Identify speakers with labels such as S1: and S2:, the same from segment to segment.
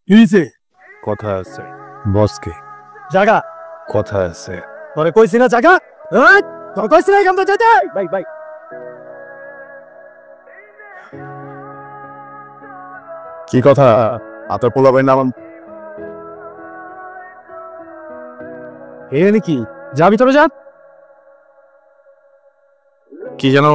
S1: কিছে
S2: কথা আছে বসকে
S1: জায়গা
S2: কথা আছে
S1: তোরে কইছি না জায়গা এই তোর কইছি না এখান থেকে যেতে ভাই ভাই
S2: কি কথা আপনার পোলাবেন নাম
S1: এ নাকি যাবি তবে যা
S2: কি যেন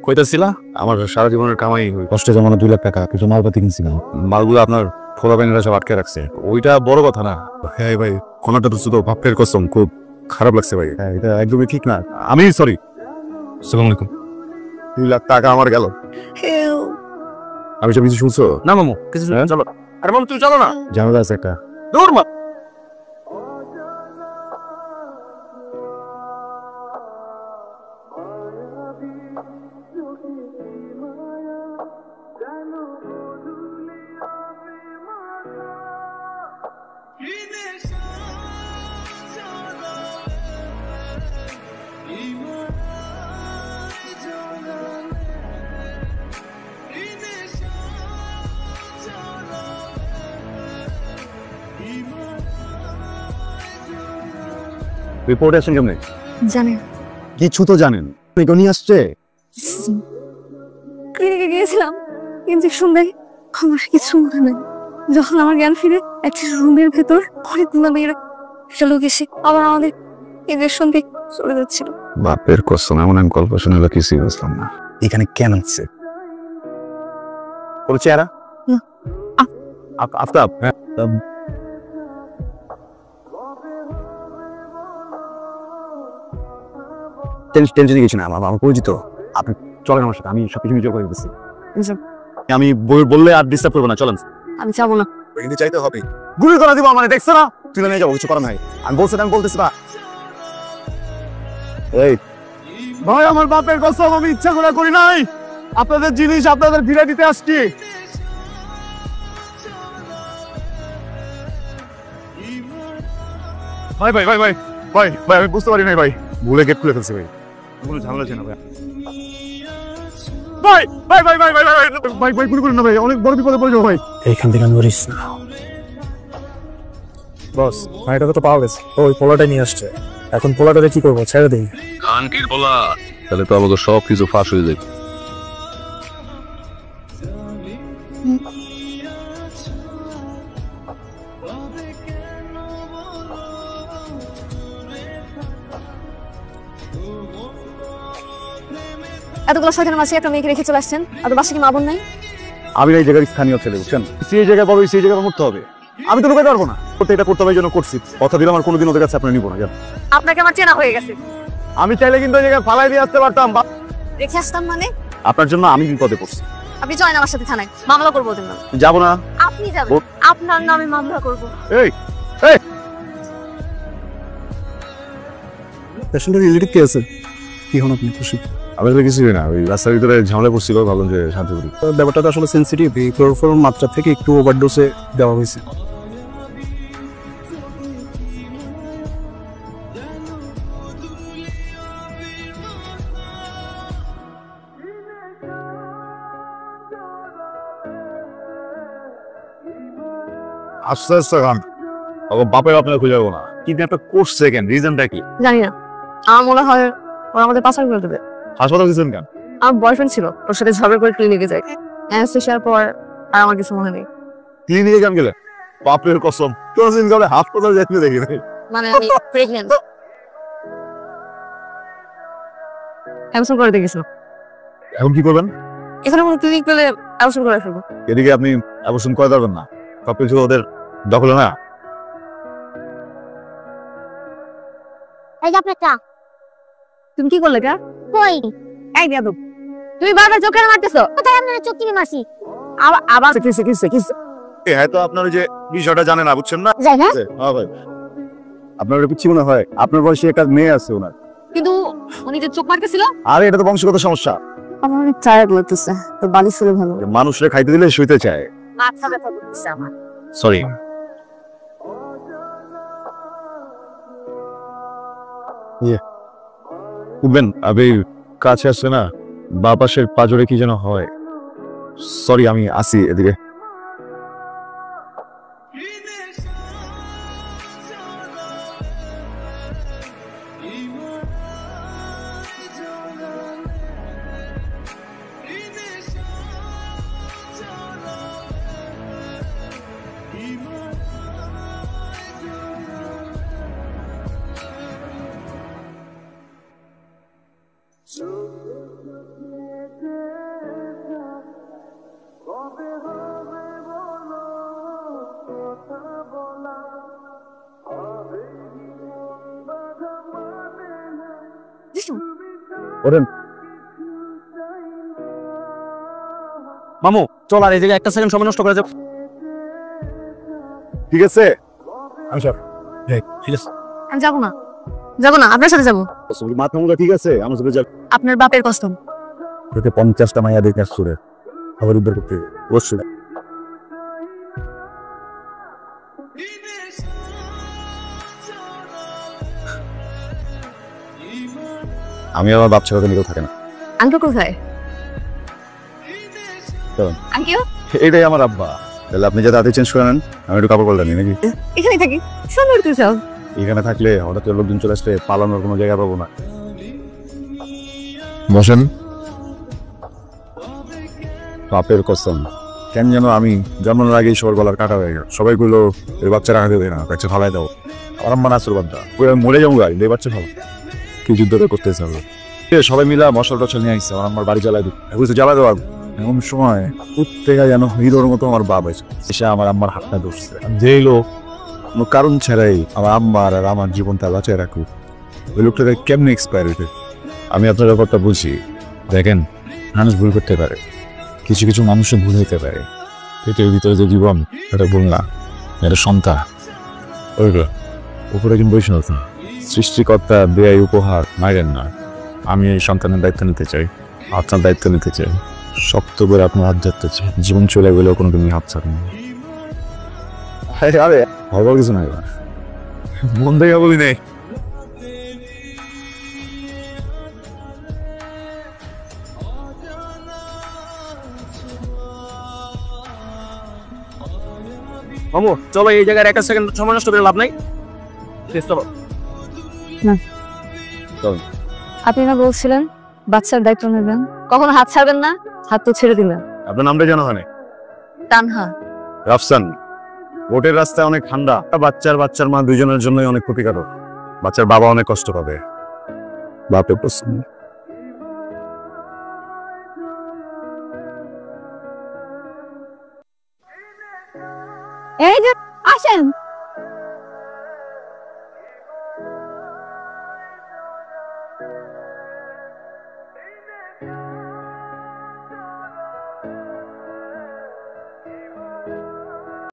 S2: কইতাছিলা? আমার সারা জীবনের কামাই কষ্টে জমানো 2 লাখ টাকা কিছু মালপাতি কিনছিলাম, মালগুলো আপনার ফোলাবেনেরা সব আটকে রাখছে। ওইটা বড় কথা না। হ্যাঁ ভাই, কোনটা তো শুধু ভাবকের কসম, খুব খারাপ লাগছে ভাই। হ্যাঁ, এটা একদমই ঠিক না। আমি সরি। আসসালামু আলাইকুম। 2 লাখ টাকা আমার গেল। আমি সব কিছু শুনছো
S1: না মামু কিছু চলো। আরে মামু তুই চলো না,
S2: ঝামেলা আছে একটা।
S1: দূর মা।
S2: রিপোর্টে আসেন কেমনে?
S3: জানেন
S2: কিছু তো জানেন। এখনই আসছে।
S3: ক্লিনিকে গিয়েছিলাম, ইঞ্জেকশন দেয়, আমার কিছু মনে নেই। যখন আমার জ্ঞান ফিরে একটা রুমের ভেতর অনেকগুলো মেয়েরা একটা লোক এসে আবার আমাদের ইঞ্জেকশন দিয়ে চলে যাচ্ছিল।
S2: বাপের কসম, এমন আমি গল্প শুনে কিছুই বুঝলাম না। এখানে কেন আসছে? কোন চেহারা? আফতাব। টেনশনে গেছি না, আমার পরিচিত। আপনি চলেন আমার সাথে, আমি সবকিছু নিজে করে দিচ্ছি। আমি বললে আর ডিস্টার্ব করবো না, চলেন।
S3: আমি যাবো না।
S2: কিন্তু চাইতে হবে। গুলি করে দিব মানে, দেখছো না? তুলে নিয়ে যাবো, কিছু করার নাই। আমি বলতেছি না। এই ভাই, আমার বাপের কসম, আমি ইচ্ছা করে করি নাই। আপনাদের জিনিস আপনাদের ফিরে দিতে আসছি। ভাই ভাই ভাই ভাই ভাই ভাই আমি বুঝতে পারি নাই ভাই, ভুলে গেট খুলে ফেলছি ভাই। কোনো ঝামেলা ছিল না ভাই। ভাই ভাই ভাই ভাই ভাই ভাই ভাই ভাই গুলি করুন না ভাই, অনেক বড় বিপদে পড়ে যাবো ভাই।
S1: এইখান থেকে নড়িস না বস। ভাইটাকে তো পাওয়া গেছে, ওই পোলাটাই নিয়ে আসছে। এখন পোলাটাকে কি করবো, ছেড়ে দিই?
S4: খানকির পোলা, তাহলে তো আমাকে সব কিছু ফাঁস হয়ে যাবে।
S3: এতগুলো শয়তানের মাঝে একটা মেয়েকে রেখে চলে আসছেন, আর বাসা কি মা বোন নাই?
S2: আমি এই জায়গার স্থানীয় ছেলে, বুঝছেন? সেই জায়গায় পাবো, সেই জায়গায় মরতে হবে। আমি তো লুকাতে পারবো না। এটা করতে হবে, এই জন্য করছি। কথা দিলাম আর কোনোদিন ওদের কাছে আপনার নিবো না।
S3: আপনাকে আমার চেনা হয়ে গেছে।
S2: আমি চাইলে কিন্তু এই জায়গায় ফালাই দিয়ে আসতে পারতাম।
S3: রেখে আসতাম মানে?
S2: আপনার জন্য আমি বিপদে পড়ছি।
S3: আপনি চলেন আমার সাথে থানায়, মামলা করবো ওদের নামে।
S2: যাবো না।
S3: আপনি যাবেন, আপনার নামে মামলা করবো।
S2: এই এই
S1: পেশেন্টের রিলেটিভ কে আছে? কি হন আপনি খুশি?
S2: আমি তো কিছুই না, ওই রাস্তার ভিতরে ঝামেলা পড়ছিল, ভাবলাম যে শান্তি করি।
S1: ব্যাপারটা তো আসলে সেন্সিটিভ, এই ক্লোরোফর্ম মাত্রা থেকে একটু ওভারডোজে দেওয়া হয়েছে।
S2: আস্তে আস্তে খান, বাপের আপনার খুঁজে যাবো না। কিন্তু একটা করছে কেন, রিজনটা কি?
S3: জানি না, আমার মনে হয় ওরা আমাদের পাচার করে দেবে।
S2: হাসপাতাল গেছেন কেন?
S3: আমার বয়ফ্রেন্ড ছিল, ওর সাথে ঝগড়া করে ক্লিনিকে যাই। অ্যানেস্থেশিয়ার পর আর আমার কিছু মনে নেই।
S2: ক্লিনিকে কেন গেলে? বাপের কসম, কোনদিন কাউকে হাসপাতাল যেতে দেখি নাই।
S3: মানে আমি প্রেগন্যান্ট। অ্যাবসেন্ট করে দেখেছিল।
S2: এখন কি করবেন?
S3: এখানে কোনো ক্লিনিক পেলে অ্যাবসেন্ট করে ফেলবো।
S2: এদিকে আপনি অবশ্য করে পারবেন না, সবকিছু ওদের দখলে না।
S5: এই যে আপনার চা।
S3: তুমি কি করলে?
S5: কই?
S3: এই বেয়াদব, তুমি বারবার চোখে মারতেছো।
S5: কোথায় আপনার চোখ টিপে মারছি?
S3: আবার
S2: হ্যাঁ, তো আপনার ওই যে বিষয়টা জানে না, বুঝছেন না?
S5: যাই না?
S2: হ্যাঁ ভাই, আপনার ওটা পিচ্ছি মনে হয়। আপনার বয়সে একটা মেয়ে আছে ওনার।
S3: কিন্তু উনি যে চোখ মারতেছিল।
S2: আরে এটা তো বংশগত সমস্যা।
S3: আমার অনেক টায়ার্ড লাগতেছে, তো বালিশ হলে ভালো।
S2: মানুষরা খাইতে দিলে শুইতে চায়।
S3: মাথা ব্যথা করতেছে আমার।
S2: সরি। উঠবেন, আবে কাছে আসছে না, বা পাশের পাজরে কি যেন হয়। সরি, আমি আসি এদিকে।
S1: ওরেন
S6: মামু চল আর এই জায়গায় একটা সেকেন্ড সময় নষ্ট করে যাও।
S2: ঠিক আছে
S1: আমি স্যার
S6: ঠিক আছে
S3: আমি যাবো না আপনার সাথে যাবো।
S2: মাথা মুখা ঠিক আছে আমার সাথে যাবে
S3: আপনার বাপের কসম।
S1: তোকে 50টা মাইয়া দেখে আসছে আবার উদ্ধার করতে অবশ্যই
S2: আমি আমার বাপ ছাড়া নিকেও থাকে না
S3: আঙ্কেল কোথায়?
S2: চলুন।
S3: আঙ্কেল
S2: এইটাই আমার আব্বা। তাহলে আপনি যে তাতে চেঞ্জ করে নেন আমি একটু কাপড় পাল্টানি নাকি
S3: এখানে থাকি সুন্দর তো সব।
S2: এখানে থাকলে হঠাৎ করে লোকজন চলে আসলে পালানোর কোনো জায়গা পাবো না।
S4: বসেন।
S2: বাপের কসম কেন যেন আমি জন্মানোর আগেই সবার গলার কাটা হয়ে গেল। সবাই গুলো এই বাচ্চা রাখা দেবে না, বাচ্চা ফালাই দাও। আমার আম্মা নাচুর বাদ্দা আমি মরে যাবো গাড়ি এই বাচ্চা ভালো কি যুদ্ধটা করতেছে হবে। সবাই মিলা মশল টশল নিয়ে আসছে আমার বাড়ি জ্বালাই দিই বুঝতে জ্বালাই দেওয়া এমন সময় প্রত্যেকে যেন হিরোর মতো আমার বাবা এসে আমার আম্মার হাতটা ধরছে। যেই লোক কোনো কারণ ছাড়াই আমার আম্মার আর আমার জীবনটা বাঁচায় রাখুক ওই লোকটাকে কেমনে এক্সপায়ার হইতে। আমি আপনার ব্যাপারটা বুঝি। দেখেন মানুষ ভুল করতে পারে, কিছু কিছু মানুষের ভুল হইতে পারে। পেটের ভিতরে যে জীবন এটা ভুল না, এটা সন্তান। ওই উপরে কিন্তু বৈষ্ণব সৃষ্টিকর্তা দেয় উপহার মাইরেন না। আমি এই সন্তানের দায়িত্ব নিতে চাই, আপনার দায়িত্ব নিতে চাই, শক্ত করে আপনার হাত ধরতে চাই। জীবন চলে গেলেও কোনো তুমি হাত ছাড়েন না। আরে হবার কিছু নাই, মন থেকে বলি নেই।
S6: মামু চলো এই জায়গায় একটা সেকেন্ড সময় নষ্ট করে লাভ নাই। চলো
S3: আপনি না বলছিলেন বাচ্চার দায়িত্ব নেবেন, কখনো হাত ছাড়বেন না, হাত তো ছেড়ে দিলেন।
S2: আপনার নামটা জানা হয় না?
S3: তানহা।
S2: রাফসান। বোটের রাস্তায় অনেক ঠান্ডা, বাচ্চার মা দুইজনের জন্যই অনেক ক্ষতিকারক। বাচ্চার বাবা অনেক কষ্ট পাবে। বাপের প্রশ্ন
S3: এই যে আসেন।